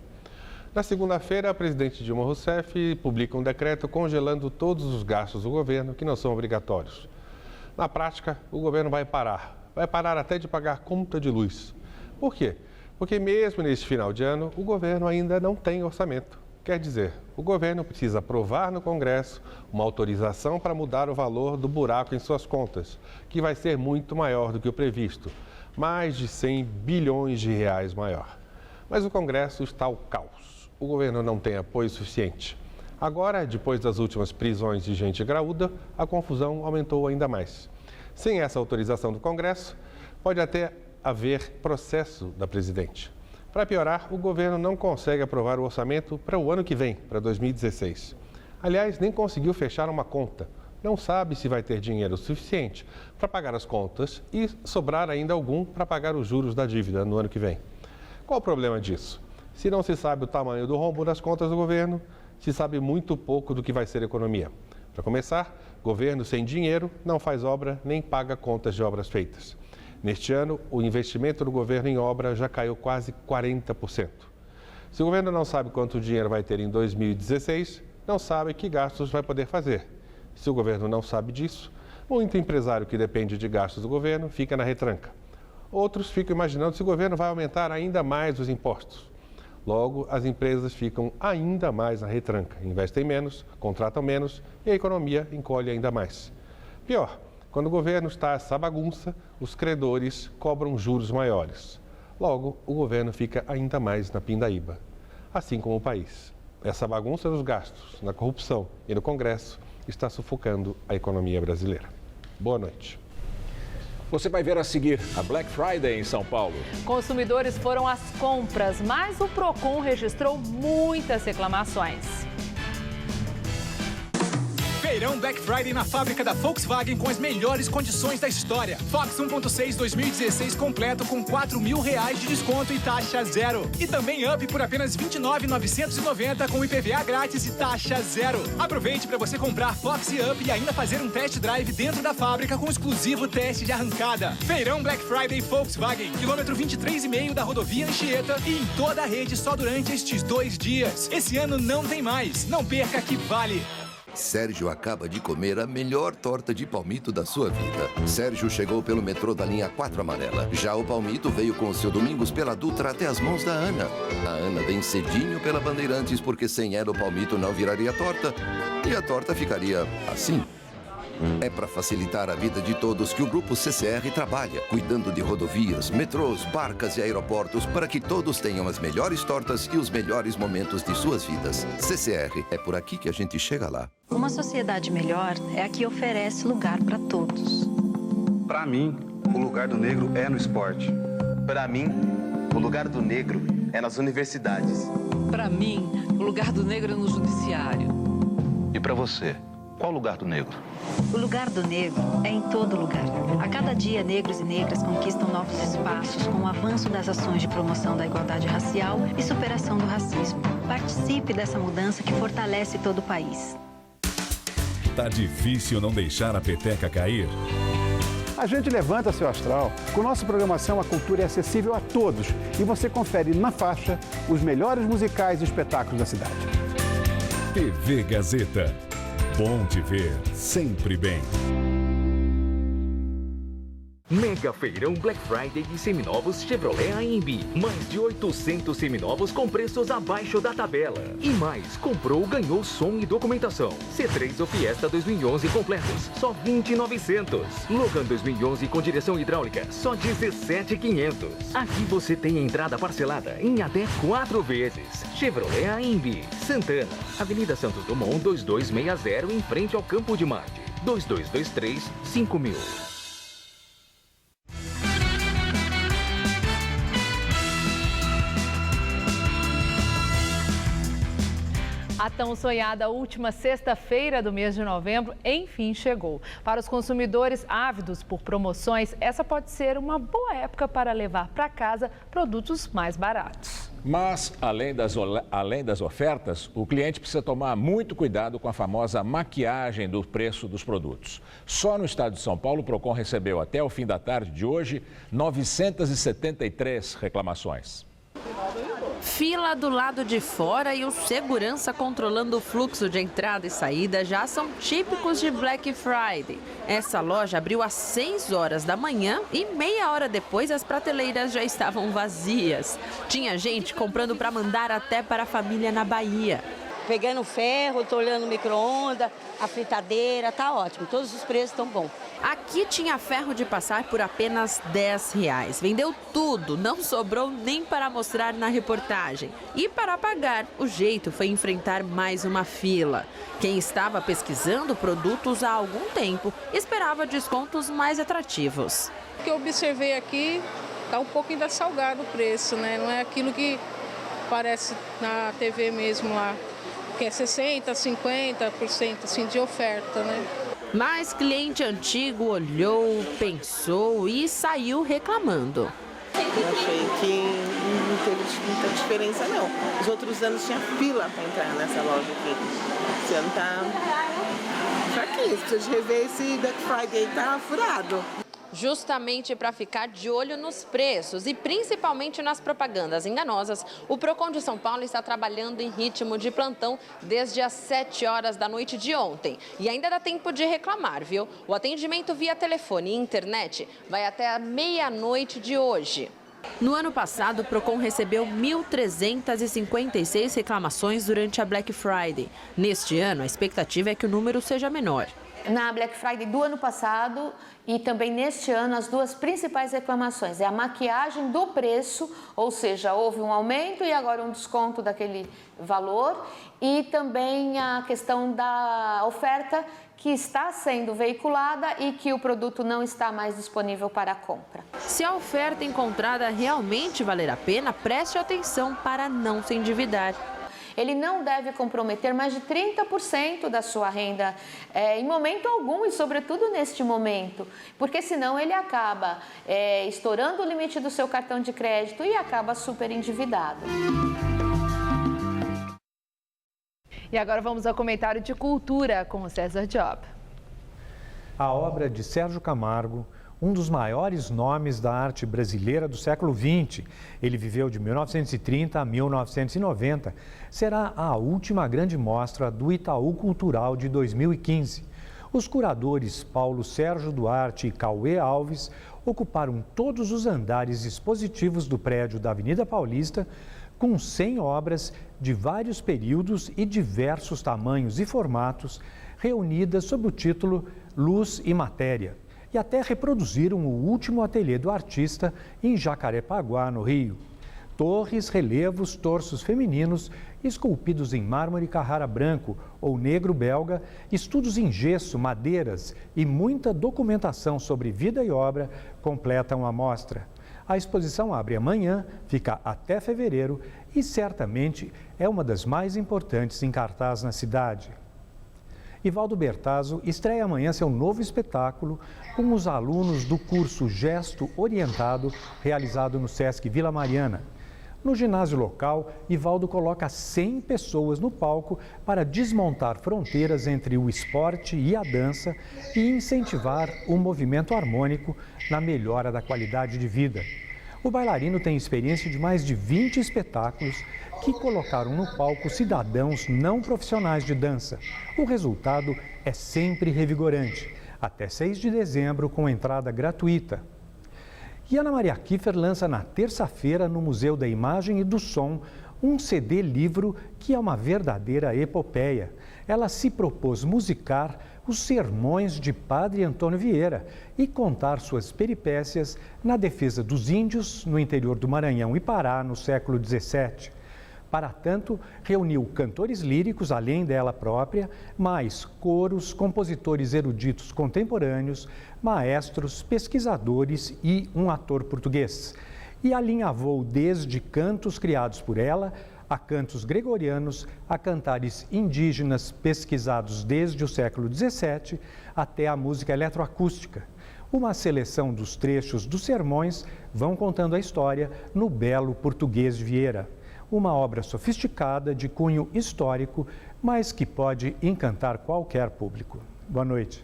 Na segunda-feira, a presidente Dilma Rousseff publica um decreto congelando todos os gastos do governo que não são obrigatórios. Na prática, o governo vai parar até de pagar conta de luz. Por quê? Porque mesmo neste final de ano, o governo ainda não tem orçamento. Quer dizer, o governo precisa aprovar no Congresso uma autorização para mudar o valor do buraco em suas contas, que vai ser muito maior do que o previsto, mais de 100 bilhões de reais maior. Mas o Congresso está ao caos. O governo não tem apoio suficiente. Agora, depois das últimas prisões de gente graúda, a confusão aumentou ainda mais. Sem essa autorização do Congresso, pode até haver processo da presidente. Para piorar, o governo não consegue aprovar o orçamento para o ano que vem, para 2016. Aliás, nem conseguiu fechar uma conta. Não sabe se vai ter dinheiro suficiente para pagar as contas e sobrar ainda algum para pagar os juros da dívida no ano que vem. Qual o problema disso? Se não se sabe o tamanho do rombo das contas do governo, se sabe muito pouco do que vai ser a economia. Para começar, governo sem dinheiro não faz obra nem paga contas de obras feitas. Neste ano, o investimento do governo em obra já caiu quase 40%. Se o governo não sabe quanto dinheiro vai ter em 2016, não sabe que gastos vai poder fazer. Se o governo não sabe disso, muito empresário que depende de gastos do governo fica na retranca. Outros ficam imaginando se o governo vai aumentar ainda mais os impostos. Logo, as empresas ficam ainda mais na retranca, investem menos, contratam menos e a economia encolhe ainda mais. Pior, quando o governo está essa bagunça, os credores cobram juros maiores. Logo, o governo fica ainda mais na pindaíba, assim como o país. Essa bagunça dos gastos, na corrupção e no Congresso está sufocando a economia brasileira. Boa noite. Você vai ver a seguir a Black Friday em São Paulo. Consumidores foram às compras, mas o Procon registrou muitas reclamações. Feirão Black Friday na fábrica da Volkswagen com as melhores condições da história. Fox 1.6 2016 completo com R$4.000 de desconto e taxa zero. E também Up por apenas R$29.990 com IPVA grátis e taxa zero. Aproveite para você comprar Fox e Up e ainda fazer um test drive dentro da fábrica com exclusivo teste de arrancada. Feirão Black Friday Volkswagen, quilômetro 23,5 da rodovia Anchieta e em toda a rede só durante estes 2 dias. Esse ano não tem mais. Não perca que vale. Sérgio acaba de comer a melhor torta de palmito da sua vida. Sérgio chegou pelo metrô da linha 4 amarela. Já o palmito veio com o seu Domingos pela Dutra até as mãos da Ana. A Ana vem cedinho pela Bandeirantes porque sem ela o palmito não viraria torta. E a torta ficaria assim. É para facilitar a vida de todos que o Grupo CCR trabalha, cuidando de rodovias, metrôs, barcas e aeroportos para que todos tenham as melhores tortas e os melhores momentos de suas vidas. CCR, é por aqui que a gente chega lá. Uma sociedade melhor é a que oferece lugar para todos. Para mim, o lugar do negro é no esporte. Para mim, o lugar do negro é nas universidades. Para mim, o lugar do negro é no judiciário. E para você, qual o lugar do negro? O lugar do negro é em todo lugar. A cada dia, negros e negras conquistam novos espaços com o avanço das ações de promoção da igualdade racial e superação do racismo. Participe dessa mudança que fortalece todo o país. Tá difícil não deixar a peteca cair? A gente levanta seu astral. Com nossa programação, a cultura é acessível a todos e você confere na faixa os melhores musicais e espetáculos da cidade. TV Gazeta. Bom te ver, sempre bem. Mega Feirão Black Friday de seminovos Chevrolet AMB. Mais de 800 seminovos com preços abaixo da tabela. E mais, comprou, ganhou som e documentação. C3 ou Fiesta 2011 completos, só 20.900. Logan 2011 com direção hidráulica, só 17.500. Aqui você tem entrada parcelada em até 4 vezes. Chevrolet AMB, Santana, Avenida Santos Dumont 2260, em frente ao Campo de Marte. 2223-5000. A tão sonhada última sexta-feira do mês de novembro, enfim, chegou. Para os consumidores ávidos por promoções, essa pode ser uma boa época para levar para casa produtos mais baratos. Mas, além das ofertas, o cliente precisa tomar muito cuidado com a famosa maquiagem do preço dos produtos. Só no estado de São Paulo, o Procon recebeu até o fim da tarde de hoje 973 reclamações. Fila do lado de fora e o segurança controlando o fluxo de entrada e saída já são típicos de Black Friday. Essa loja abriu às 6 horas da manhã e meia hora depois as prateleiras já estavam vazias. Tinha gente comprando para mandar até para a família na Bahia. Pegando ferro, tô olhando o micro-ondas, a fritadeira, tá ótimo. Todos os preços estão bons. Aqui tinha ferro de passar por apenas R$10. Vendeu tudo, não sobrou nem para mostrar na reportagem. E para pagar, o jeito foi enfrentar mais uma fila. Quem estava pesquisando produtos há algum tempo esperava descontos mais atrativos. O que eu observei aqui, tá um pouco ainda salgado o preço, né? Não é aquilo que parece na TV mesmo lá. Que é 60%, 50% assim, de oferta, né? Mas cliente antigo olhou, pensou e saiu reclamando. Eu achei que não teve muita diferença, não. Os outros anos tinha fila para entrar nessa loja aqui. Esse ano tá fraquinho, precisa de rever esse Black Friday, tá furado. Justamente para ficar de olho nos preços e principalmente nas propagandas enganosas, o Procon de São Paulo está trabalhando em ritmo de plantão desde as 7 horas da noite de ontem. E ainda dá tempo de reclamar, viu? O atendimento via telefone e internet vai até a meia-noite de hoje. No ano passado, o Procon recebeu 1.356 reclamações durante a Black Friday. Neste ano, a expectativa é que o número seja menor. Na Black Friday do ano passado e também neste ano, as duas principais reclamações é a maquiagem do preço, ou seja, houve um aumento e agora um desconto daquele valor, e também a questão da oferta que está sendo veiculada e que o produto não está mais disponível para compra. Se a oferta encontrada realmente valer a pena, preste atenção para não se endividar. Ele não deve comprometer mais de 30% da sua renda em momento algum e, sobretudo, neste momento, porque senão ele acaba estourando o limite do seu cartão de crédito e acaba super endividado. E agora vamos ao comentário de cultura com o César Job. A obra de Sérgio Camargo, um dos maiores nomes da arte brasileira do século XX. Ele viveu de 1930 a 1990. Será a última grande mostra do Itaú Cultural de 2015. Os curadores Paulo Sérgio Duarte e Cauê Alves ocuparam todos os andares expositivos do prédio da Avenida Paulista, com 100 obras de vários períodos e diversos tamanhos e formatos, reunidas sob o título Luz e Matéria, e até reproduziram o último ateliê do artista em Jacarepaguá, no Rio. Torres, relevos, torsos femininos, esculpidos em mármore Carrara branco ou negro belga, estudos em gesso, madeiras e muita documentação sobre vida e obra completam a mostra. A exposição abre amanhã, fica até fevereiro e certamente é uma das mais importantes em cartaz na cidade. Ivaldo Bertazzo estreia amanhã seu novo espetáculo com os alunos do curso Gesto Orientado, realizado no Sesc Vila Mariana. No ginásio local, Ivaldo coloca 100 pessoas no palco para desmontar fronteiras entre o esporte e a dança e incentivar o movimento harmônico na melhora da qualidade de vida. O bailarino tem experiência de mais de 20 espetáculos que colocaram no palco cidadãos não profissionais de dança. O resultado é sempre revigorante, até 6 de dezembro com entrada gratuita. E Ana Maria Kiefer lança na terça-feira no Museu da Imagem e do Som um CD-livro que é uma verdadeira epopeia. Ela se propôs musicar os sermões de Padre Antônio Vieira e contar suas peripécias na defesa dos índios no interior do Maranhão e Pará no século XVII. Para tanto, reuniu cantores líricos, além dela própria, mais coros, compositores eruditos contemporâneos, maestros, pesquisadores e um ator português. E alinhavou desde cantos criados por ela, a cantos gregorianos, a cantares indígenas pesquisados desde o século XVII, até a música eletroacústica. Uma seleção dos trechos dos sermões vão contando a história no belo português de Vieira. Uma obra sofisticada, de cunho histórico, mas que pode encantar qualquer público. Boa noite.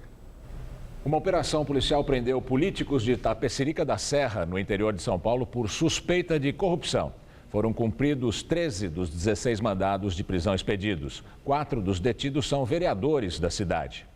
Uma operação policial prendeu políticos de Itapecerica da Serra, no interior de São Paulo, por suspeita de corrupção. Foram cumpridos 13 dos 16 mandados de prisão expedidos. 4 dos detidos são vereadores da cidade.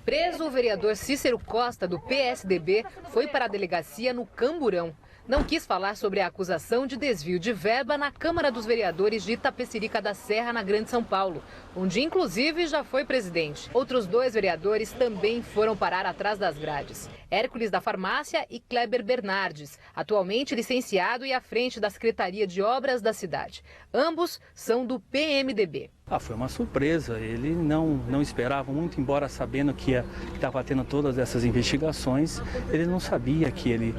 Preso, o vereador Cícero Costa, do PSDB, foi para a delegacia no Camburão. Não quis falar sobre a acusação de desvio de verba na Câmara dos Vereadores de Itapecerica da Serra, na Grande São Paulo, onde inclusive já foi presidente. Outros 2 vereadores também foram parar atrás das grades. Hércules da Farmácia e Kleber Bernardes, atualmente licenciado e à frente da Secretaria de Obras da cidade. Ambos são do PMDB. Foi uma surpresa, ele não esperava muito, embora sabendo que estava tendo todas essas investigações, ele não sabia que ele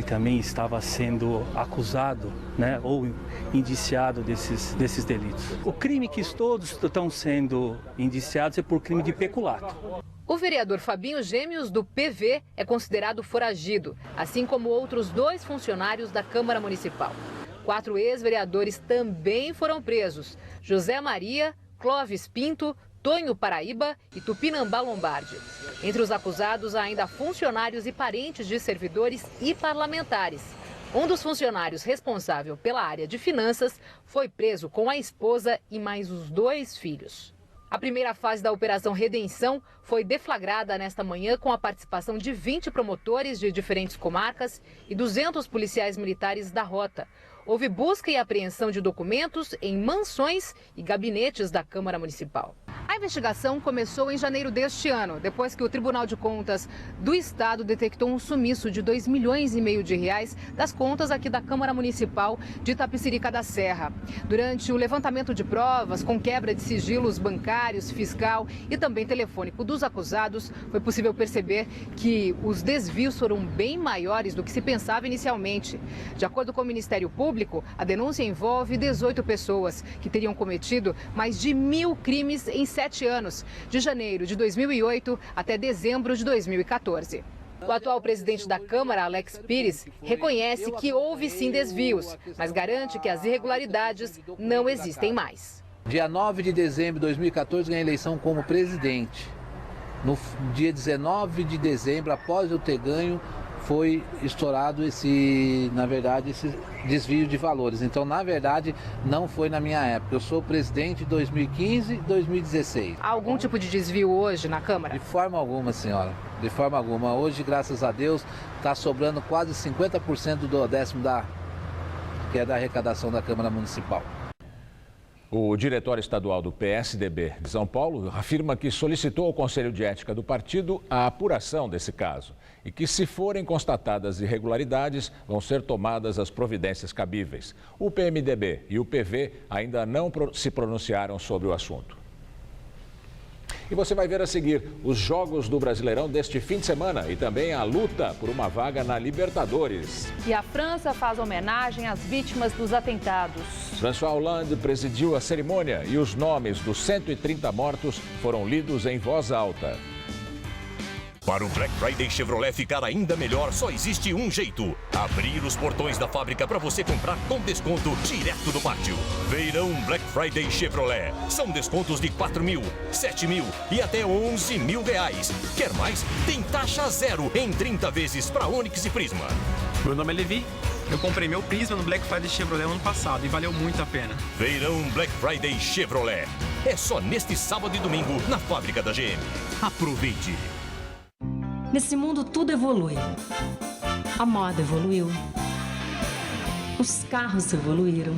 também estava sendo acusado, né, ou indiciado desses delitos. O crime que todos estão sendo indiciados é por crime de peculato. O vereador Fabinho Gêmeos, do PV, é considerado foragido, assim como outros 2 funcionários da Câmara Municipal. 4 ex-vereadores também foram presos: José Maria, Clóvis Pinto, Tonho Paraíba e Tupinambá Lombardi. Entre os acusados, há ainda funcionários e parentes de servidores e parlamentares. Um dos funcionários responsável pela área de finanças foi preso com a esposa e mais os 2 filhos. A primeira fase da Operação Redenção foi deflagrada nesta manhã com a participação de 20 promotores de diferentes comarcas e 200 policiais militares da Rota. Houve busca e apreensão de documentos em mansões e gabinetes da Câmara Municipal. A investigação começou em janeiro deste ano, depois que o Tribunal de Contas do Estado detectou um sumiço de R$2,5 milhões das contas aqui da Câmara Municipal de Itapecerica da Serra. Durante o levantamento de provas, com quebra de sigilos bancários, fiscal e também telefônico dos acusados, foi possível perceber que os desvios foram bem maiores do que se pensava inicialmente. De acordo com o Ministério Público, a denúncia envolve 18 pessoas que teriam cometido mais de 1.000 crimes em 7 anos, de janeiro de 2008 até dezembro de 2014. O atual presidente da Câmara, Alex Pires, reconhece que houve sim desvios, mas garante que as irregularidades não existem mais. Dia 9 de dezembro de 2014, ganhei a eleição como presidente. No dia 19 de dezembro, após eu ter ganho, foi estourado esse desvio de valores. Então, na verdade, não foi na minha época. Eu sou presidente de 2015 e 2016. Há algum tipo de desvio hoje na Câmara? De forma alguma, senhora. De forma alguma. Hoje, graças a Deus, está sobrando quase 50% do décimo que é da arrecadação da Câmara Municipal. O diretório estadual do PSDB de São Paulo afirma que solicitou ao Conselho de Ética do partido a apuração desse caso e que, se forem constatadas irregularidades, vão ser tomadas as providências cabíveis. O PMDB e o PV ainda não se pronunciaram sobre o assunto. E você vai ver a seguir os jogos do Brasileirão deste fim de semana e também a luta por uma vaga na Libertadores. E a França faz homenagem às vítimas dos atentados. François Hollande presidiu a cerimônia e os nomes dos 130 mortos foram lidos em voz alta. Para o Black Friday Chevrolet ficar ainda melhor, só existe um jeito: abrir os portões da fábrica para você comprar com desconto direto do pátio. Feirão Black Friday Chevrolet. São descontos de 4 mil, 7 mil e até 11 mil reais. Quer mais? Tem taxa zero em 30 vezes para Onix e Prisma. Meu nome é Levi. Eu comprei meu Prisma no Black Friday Chevrolet ano passado e valeu muito a pena. Feirão Black Friday Chevrolet. É só neste sábado e domingo na fábrica da GM. Aproveite! Nesse mundo tudo evolui. A moda evoluiu. Os carros evoluíram.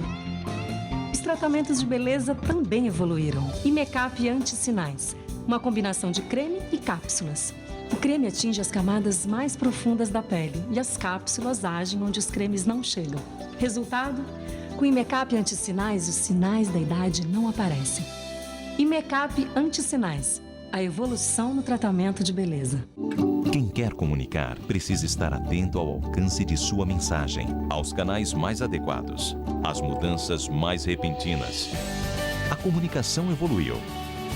Os tratamentos de beleza também evoluíram. E Make-up Anti-Sinais, uma combinação de creme e cápsulas. O creme atinge as camadas mais profundas da pele e as cápsulas agem onde os cremes não chegam. Resultado? Com o Make-up Anti-Sinais, os sinais da idade não aparecem. E Make-up Anti-Sinais, a evolução no tratamento de beleza. Quem quer comunicar precisa estar atento ao alcance de sua mensagem, aos canais mais adequados, às mudanças mais repentinas. A comunicação evoluiu.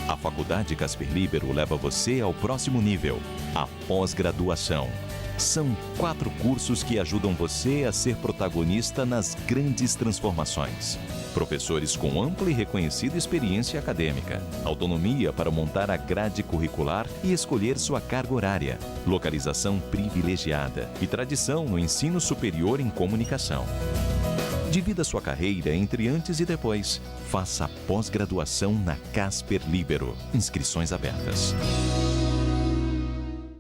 A Faculdade Casper Libero leva você ao próximo nível, a pós-graduação. São 4 cursos que ajudam você a ser protagonista nas grandes transformações. Professores com ampla e reconhecida experiência acadêmica, autonomia para montar a grade curricular e escolher sua carga horária, localização privilegiada e tradição no ensino superior em comunicação. Divida sua carreira entre antes e depois. Faça a pós-graduação na Casper Libero. Inscrições abertas.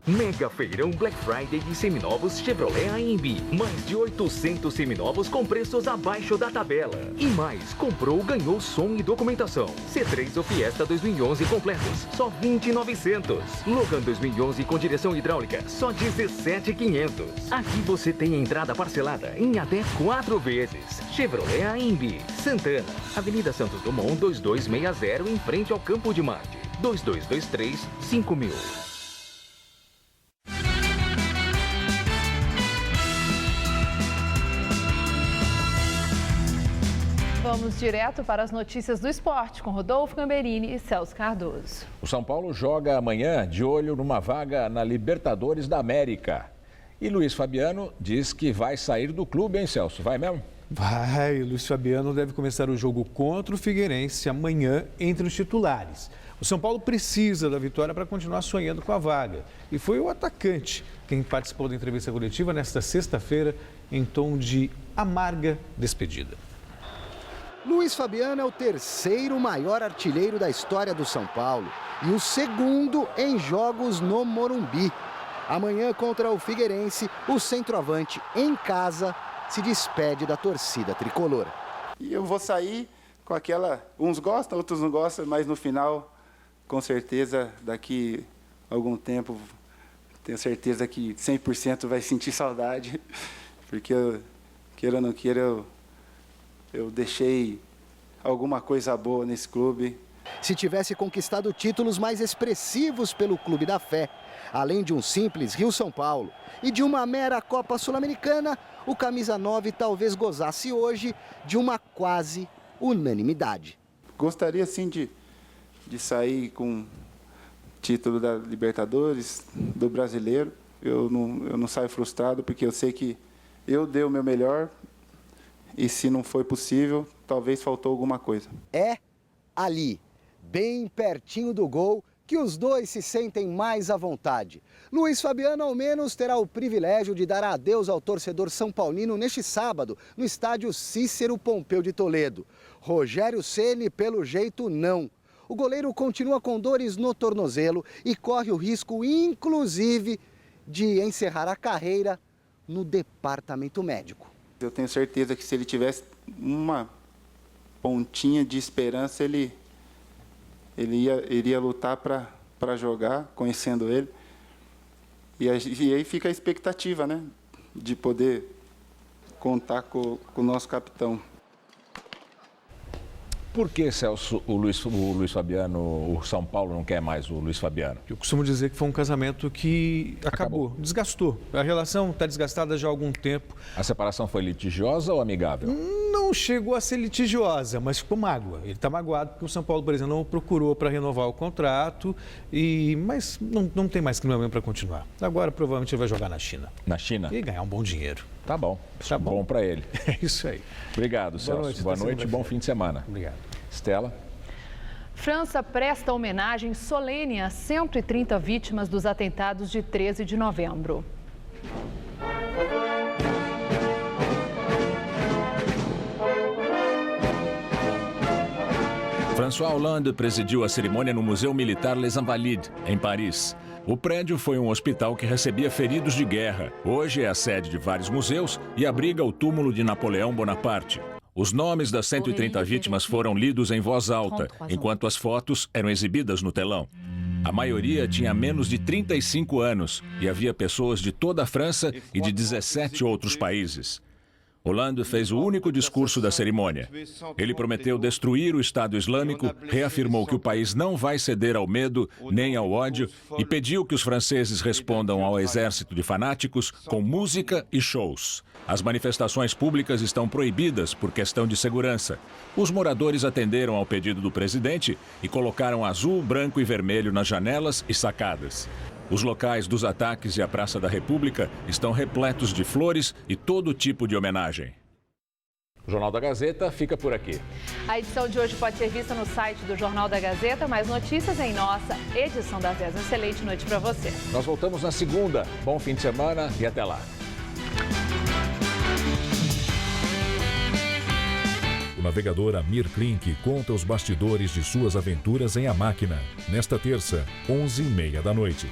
Mega Feirão Black Friday de seminovos Chevrolet AMB. Mais de 800 seminovos com preços abaixo da tabela. E mais, comprou, ganhou som e documentação. C3 ou Fiesta 2011 completos, só 20.900. Logan 2011 com direção hidráulica, só 17.500. Aqui você tem a entrada parcelada em até 4 vezes. Chevrolet AMB, Santana, Avenida Santos Dumont 2260, em frente ao Campo de Marte. 2223-5000. Vamos direto para as notícias do esporte com Rodolfo Gamberini e Celso Cardoso. O São Paulo joga amanhã de olho numa vaga na Libertadores da América. E Luiz Fabiano diz que vai sair do clube, hein, Celso? Vai mesmo? Vai, Luiz Fabiano deve começar o jogo contra o Figueirense amanhã entre os titulares. O São Paulo precisa da vitória para continuar sonhando com a vaga. E foi o atacante quem participou da entrevista coletiva nesta sexta-feira em tom de amarga despedida. Luiz Fabiano é o 3º maior artilheiro da história do São Paulo e o 2º em jogos no Morumbi. Amanhã, contra o Figueirense, o centroavante em casa se despede da torcida tricolor. E eu vou sair com aquela... Uns gostam, outros não gostam, mas no final, com certeza, daqui a algum tempo, tenho certeza que 100% vai sentir saudade, porque, queira ou não queira, eu deixei alguma coisa boa nesse clube. Se tivesse conquistado títulos mais expressivos pelo Clube da Fé, além de um simples Rio-São Paulo e de uma mera Copa Sul-Americana, o camisa 9 talvez gozasse hoje de uma quase unanimidade. Gostaria sim de sair com título da Libertadores, do Brasileiro. Eu não saio frustrado porque eu sei que eu dei o meu melhor. E se não foi possível, talvez faltou alguma coisa. É ali, bem pertinho do gol, que os dois se sentem mais à vontade. Luiz Fabiano, ao menos, terá o privilégio de dar adeus ao torcedor são paulino neste sábado, no estádio Cícero Pompeu de Toledo. Rogério Ceni, pelo jeito, não. O goleiro continua com dores no tornozelo e corre o risco, inclusive, de encerrar a carreira no departamento médico. Eu tenho certeza que se ele tivesse pontinha de esperança, ele iria lutar para jogar, conhecendo ele. E aí fica a expectativa, né, de poder contar com o nosso capitão. Por que, Celso, o Luiz Fabiano, o São Paulo não quer mais o Luiz Fabiano? Eu costumo dizer que foi um casamento que acabou, desgastou. A relação está desgastada já há algum tempo. A separação foi litigiosa ou amigável? Não chegou a ser litigiosa, mas ficou mágoa. Ele está magoado porque o São Paulo, por exemplo, não procurou para renovar o contrato, mas não tem mais clima mesmo para continuar. Agora, provavelmente, ele vai jogar na China. Na China? E ganhar um bom dinheiro. Tá bom. Tá bom para ele. É isso aí. Obrigado, Celso. Boa noite e bom fim de semana. Obrigado. Estela. França presta homenagem solene a 130 vítimas dos atentados de 13 de novembro. François Hollande presidiu a cerimônia no Museu Militar Les Invalides, em Paris. O prédio foi um hospital que recebia feridos de guerra. Hoje é a sede de vários museus e abriga o túmulo de Napoleão Bonaparte. Os nomes das 130 vítimas foram lidos em voz alta, enquanto as fotos eram exibidas no telão. A maioria tinha menos de 35 anos e havia pessoas de toda a França e de 17 outros países. Hollande fez o único discurso da cerimônia. Ele prometeu destruir o Estado Islâmico, reafirmou que o país não vai ceder ao medo nem ao ódio e pediu que os franceses respondam ao exército de fanáticos com música e shows. As manifestações públicas estão proibidas por questão de segurança. Os moradores atenderam ao pedido do presidente e colocaram azul, branco e vermelho nas janelas e sacadas. Os locais dos ataques e a Praça da República estão repletos de flores e todo tipo de homenagem. O Jornal da Gazeta fica por aqui. A edição de hoje pode ser vista no site do Jornal da Gazeta, mais notícias em nossa edição das 10. Excelente noite para você. Nós voltamos na segunda. Bom fim de semana e até lá. O navegador Amir Klink conta os bastidores de suas aventuras em A Máquina, nesta terça, 11h30 da noite.